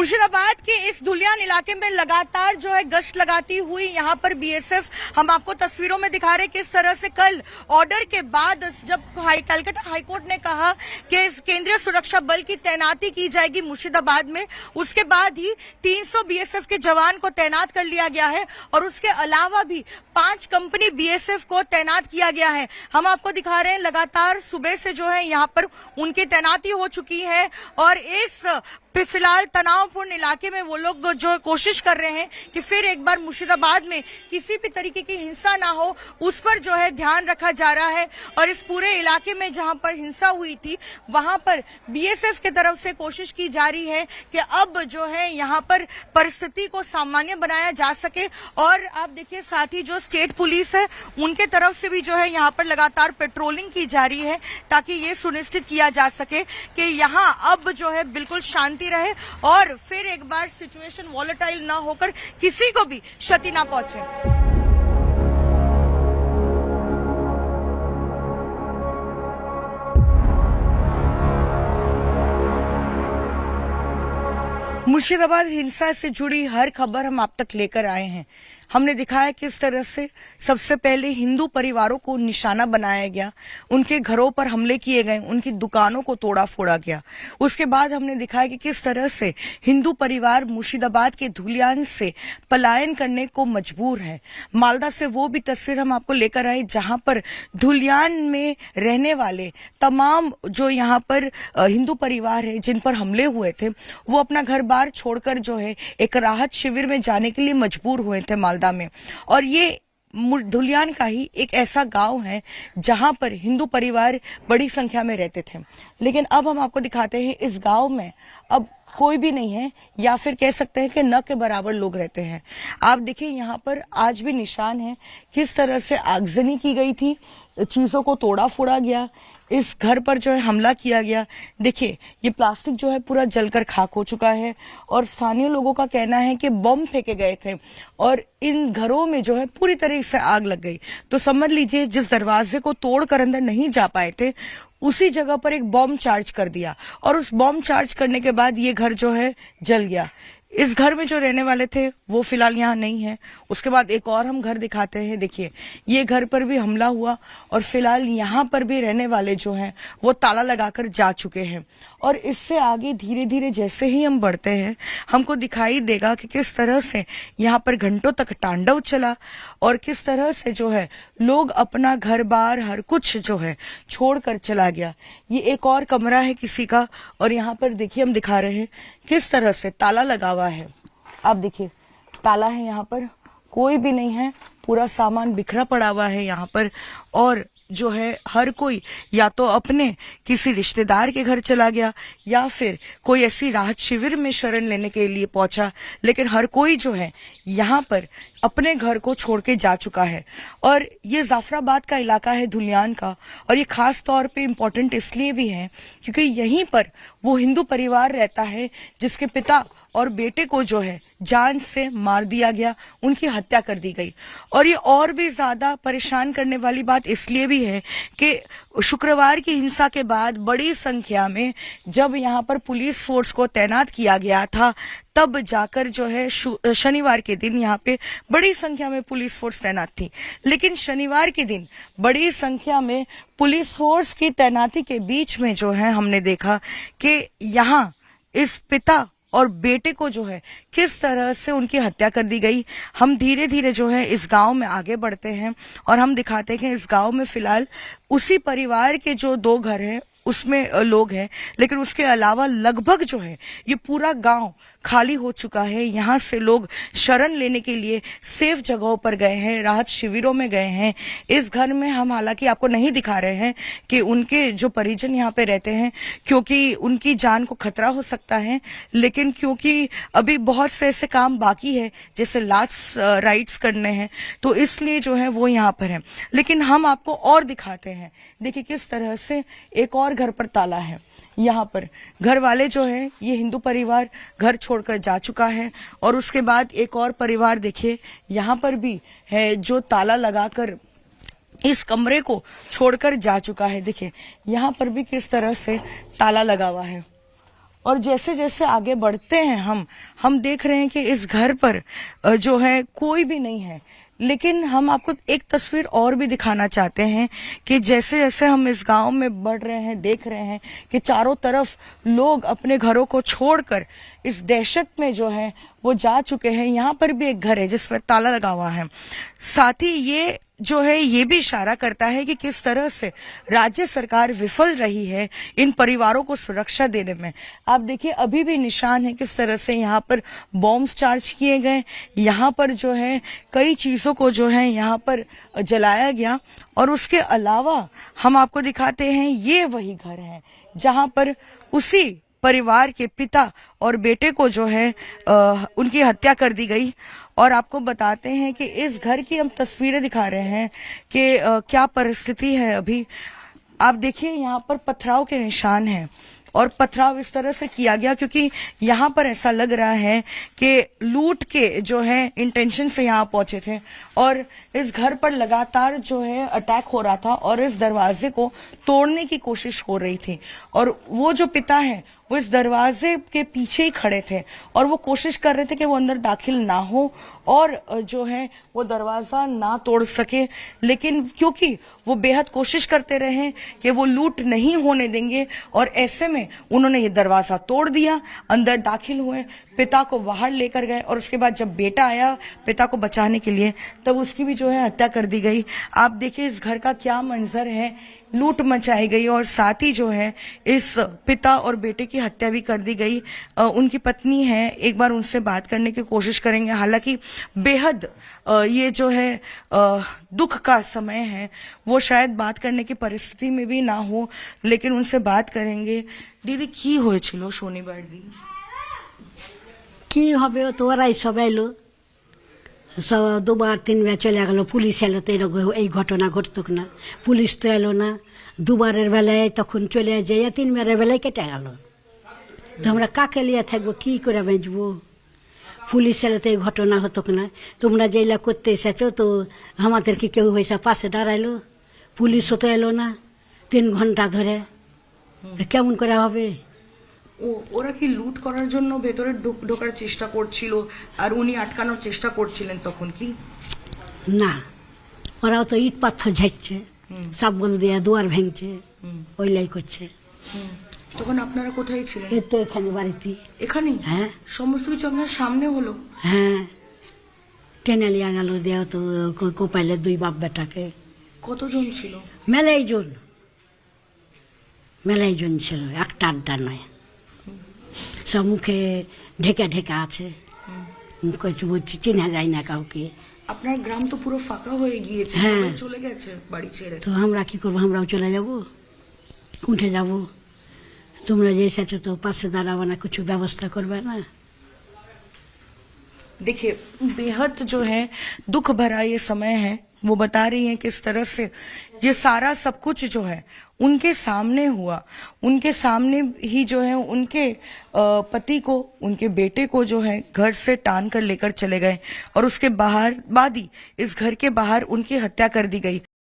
मुर्शिदाबाद के इस धुलियान इलाके में लगातार जो है गश्त लगाती हुई यहाँ पर बीएसएफ, हम आपको तस्वीरों में दिखा रहे हैं किस तरह से कल ऑर्डर के बाद जब कलकत्ता हाईकोर्ट ने कहा कि इस केंद्रीय सुरक्षा बल की तैनाती की जाएगी मुर्शिदाबाद में, उसके बाद ही 300 बीएसएफ के जवान को तैनात कर लिया गया है और उसके अलावा भी 5 कंपनी बीएसएफ को तैनात किया गया है। हम आपको दिखा रहे हैं लगातार सुबह से जो है यहाँ पर उनकी तैनाती हो चुकी है और इस फिलहाल तनावपूर्ण इलाके में वो लोग जो कोशिश कर रहे हैं कि फिर एक बार मुर्शिदाबाद में किसी भी तरीके की हिंसा ना हो, उस पर जो है ध्यान रखा जा रहा है। और इस पूरे इलाके में जहां पर हिंसा हुई थी वहां पर बीएसएफ की तरफ से कोशिश की जा रही है कि अब जो है यहां पर परिस्थिति को सामान्य बनाया जा सके। और आप देखिए साथ ही जो स्टेट पुलिस है उनके तरफ से भी जो है यहाँ पर लगातार पेट्रोलिंग की जा रही है ताकि ये सुनिश्चित किया जा सके कि यहाँ अब जो है बिल्कुल शांति रहे और फिर एक बार सिचुएशन वॉलेटाइल ना होकर किसी को भी क्षति ना पहुंचे। मुर्शिदाबाद हिंसा से जुड़ी हर खबर हम आप तक लेकर आए हैं। हमने दिखाया किस तरह से सबसे पहले हिंदू परिवारों को निशाना बनाया गया, उनके घरों पर हमले किए गए, उनकी दुकानों को तोड़ा फोड़ा गया। उसके बाद हमने दिखाया कि किस तरह से हिंदू परिवार मुर्शिदाबाद के धुलियान से पलायन करने को मजबूर है। मालदा से वो भी तस्वीर हम आपको लेकर आए जहां पर धुलियान में रहने वाले तमाम जो यहाँ पर हिंदू परिवार है जिन पर हमले हुए थे वो अपना घर बार छोड़कर जो है एक राहत शिविर में जाने के लिए मजबूर हुए थे मालदा में। और ये धुलियान का ही एक ऐसा गांव है जहां पर हिंदू परिवार बड़ी संख्या में रहते थे। लेकिन अब हम आपको दिखाते हैं इस गांव में अब कोई भी नहीं है, या फिर कह सकते हैं कि न के बराबर लोग रहते हैं। आप देखिए यहाँ पर आज भी निशान है किस तरह से आगजनी की गई थी, चीजों को तोड़ा फोड़ा गया, इस घर पर जो है हमला किया गया। देखिए ये प्लास्टिक जो है पूरा जलकर खाक हो चुका है और स्थानीय लोगों का कहना है कि बम फेंके गए थे और इन घरों में जो है पूरी तरह से आग लग गई। तो समझ लीजिए जिस दरवाजे को तोड़कर अंदर नहीं जा पाए थे उसी जगह पर एक बम चार्ज कर दिया और उस बम चार्ज करने के बाद ये घर जो है जल गया। इस घर में जो रहने वाले थे वो फिलहाल यहाँ नहीं है। उसके बाद एक और हम घर दिखाते हैं। देखिए ये घर पर भी हमला हुआ और फिलहाल यहाँ पर भी रहने वाले जो हैं वो ताला लगाकर जा चुके हैं। और इससे आगे धीरे धीरे जैसे ही हम बढ़ते हैं हमको दिखाई देगा कि किस तरह से यहाँ पर घंटों तक तांडव चला और किस तरह से जो है लोग अपना घर बार हर कुछ जो है छोड़कर चला गया। ये एक और कमरा है किसी का और यहाँ पर देखिए हम दिखा रहे हैं किस तरह से ताला लगा हुआ है। आप देखिए ताला है, यहाँ पर कोई भी नहीं है, पूरा सामान बिखरा पड़ा हुआ है यहाँ पर। और जो है हर कोई या तो अपने किसी रिश्तेदार के घर चला गया या फिर कोई ऐसी राहत शिविर में शरण लेने के लिए पहुंचा, लेकिन हर कोई जो है यहाँ पर अपने घर को छोड़ के जा चुका है। और ये जाफराबाद का इलाका है धुलियान का और ये खास तौर पे इम्पोर्टेंट इसलिए भी है क्योंकि यहीं पर वो हिंदू परिवार रहता है जिसके पिता और बेटे को जो है जान से मार दिया गया, उनकी हत्या कर दी गई। और ये और भी ज्यादा परेशान करने वाली बात इसलिए भी है कि शुक्रवार की हिंसा के बाद बड़ी संख्या में जब यहाँ पर पुलिस फोर्स को तैनात किया गया था तब जाकर जो है शनिवार के दिन यहाँ पे बड़ी संख्या में पुलिस फोर्स तैनात थी। लेकिन शनिवार के दिन बड़ी संख्या में पुलिस फोर्स की तैनाती के बीच में जो है हमने देखा कि यहाँ इस पिता और बेटे को जो है किस तरह से उनकी हत्या कर दी गई। हम धीरे धीरे जो है इस गांव में आगे बढ़ते हैं और हम दिखाते हैं कि इस गांव में फिलहाल उसी परिवार के जो 2 घर हैं उसमें लोग हैं, लेकिन उसके अलावा लगभग जो है ये पूरा गांव खाली हो चुका है। यहाँ से लोग शरण लेने के लिए सेफ जगहों पर गए हैं, राहत शिविरों में गए हैं। इस घर में हम हालांकि आपको नहीं दिखा रहे हैं कि उनके जो परिजन यहाँ पे रहते हैं क्योंकि उनकी जान को खतरा हो सकता है, लेकिन क्योंकि अभी बहुत से ऐसे काम बाकी है जैसे लास्ट राइट्स करने हैं तो इसलिए जो है वो यहाँ पर है। लेकिन हम आपको और दिखाते हैं। देखिए किस तरह से एक और घर पर ताला है। यहाँ पर घर वाले जो है ये हिंदू परिवार घर छोड़कर जा चुका है और उसके बाद एक और परिवार देखिए यहाँ पर भी है जो ताला लगाकर इस कमरे को छोड़कर जा चुका है। देखिए यहाँ पर भी किस तरह से ताला लगा हुआ है और जैसे जैसे आगे बढ़ते हैं हम देख रहे हैं कि इस घर पर जो है कोई भी नहीं है। लेकिन हम आपको एक तस्वीर और भी दिखाना चाहते हैं कि जैसे जैसे हम इस गांव में बढ़ रहे हैं, देख रहे हैं कि चारों तरफ लोग अपने घरों को छोड़कर इस दहशत में जो है वो जा चुके हैं। यहाँ पर भी एक घर है जिस पर ताला लगा हुआ है। साथ ही ये जो है ये भी इशारा करता है कि किस तरह से राज्य सरकार विफल रही है इन परिवारों को सुरक्षा देने में। आप देखिए अभी भी निशान है किस तरह से यहाँ पर बॉम्ब्स चार्ज किए गए, यहाँ पर जो है कई चीजों को जो है यहाँ पर जलाया गया। और उसके अलावा हम आपको दिखाते हैं ये वही घर है जहाँ पर उसी परिवार के पिता और बेटे को जो है उनकी हत्या कर दी गई। और आपको बताते हैं कि इस घर की हम तस्वीरें दिखा रहे हैं कि क्या परिस्थिति है अभी। आप देखिए यहाँ पर पथराव के निशान हैं और पथराव इस तरह से किया गया क्योंकि यहाँ पर ऐसा लग रहा है कि लूट के जो है इंटेंशन से यहाँ पहुंचे थे और इस घर पर लगातार जो है अटैक हो रहा था और इस दरवाजे को तोड़ने की कोशिश हो रही थी। और वो जो पिता है वो इस दरवाजे के पीछे ही खड़े थे और वो कोशिश कर रहे थे कि वो अंदर दाखिल ना हो और जो है वो दरवाजा ना तोड़ सके। लेकिन क्योंकि वो बेहद कोशिश करते रहे कि वो लूट नहीं होने देंगे और ऐसे में उन्होंने ये दरवाजा तोड़ दिया, अंदर दाखिल हुए, पिता को बाहर लेकर गए और उसके बाद जब बेटा आया पिता को बचाने के लिए तब उसकी भी जो है हत्या कर दी गई। आप देखिए इस घर का क्या मंजर है, लूट मचाई गई और साथ ही जो है इस पिता और बेटे की हत्या भी कर दी गई। उनकी पत्नी है, एक बार उनसे बात करने की कोशिश करेंगे। हालांकि बेहद ये जो है दुख का समय है, वो शायद बात करने की परिस्थिति में भी ना हो, लेकिन उनसे बात करेंगे। दीदी की হয়েছিল শনিবার দিন? কি হবে তো ওরাই সব এলো, সব দুবার তিনবার চলে গেল। পুলিশ এলো তো এরকম এই ঘটনা ঘটতো না, পুলিশ তো এলো না। দুবারের বেলায় তখন চলে যায়, তিনবারের বেলায় কেটে গেল। তো আমরা কাকে লিয়ে থাকবো, কি করে বেঁচবো? পুলিশ এলে তো এই ঘটনা হতো না। তোমরা যেগুলা করতে এসেছো তো আমাদের কি কেউ হয়েছে পাশে দাঁড়াইলো? পুলিশও তো এলো না 3 ঘন্টা ধরে, তো কেমন করে হবে? ওরা কি লুট করার জন্য ভেতরে ঢোকার চেষ্টা করছিল আর উনি আটকানোর চেষ্টা করছিলেন তখন কি? না, ওরাও তো ইট পাথর ঝাড়ছে, সাবল দিয়ে দুয়ার ভেঙছে, ওইলাই করছে। তখন আপনারা কোথায় ছিলেন? এই তো এখানে বাড়িতে। এখানেই? হ্যাঁ। সমস্ত কিছু আপনার সামনে হলো? হ্যাঁ, টেনে লিয়া গেল দেও তো কোপাইলে 2 বাপ বেটাকে। কতজন ছিল? মেলাই জন ছিল, একটা আড্ডা নয়। সব মুখে ঢেকে ঢেকে আছে, চিনা যায় না কাউকে। আপনার গ্রাম তো পুরো ফাঁকা হয়ে গিয়েছে, হ্যাঁ, সবাই চলে গেছে বাড়ি ছেড়ে। তো আমরা কি করবো? আমরাও চলে যাব, কোঠে যাব? তোমরা যে এসেছো তো পাশে দাঁড়াবো না, কিছু ব্যবস্থা করবে না? देखिए बेहद जो है दुख भरा ये समय है। वो बता रही हैं किस तरह से ये सारा सब कुछ जो है उनके सामने हुआ, उनके सामने ही जो है उनके पति को, उनके बेटे को जो है घर से टान कर लेकर चले गए और उसके बाद ही इस घर के बाहर उनकी हत्या कर दी गई।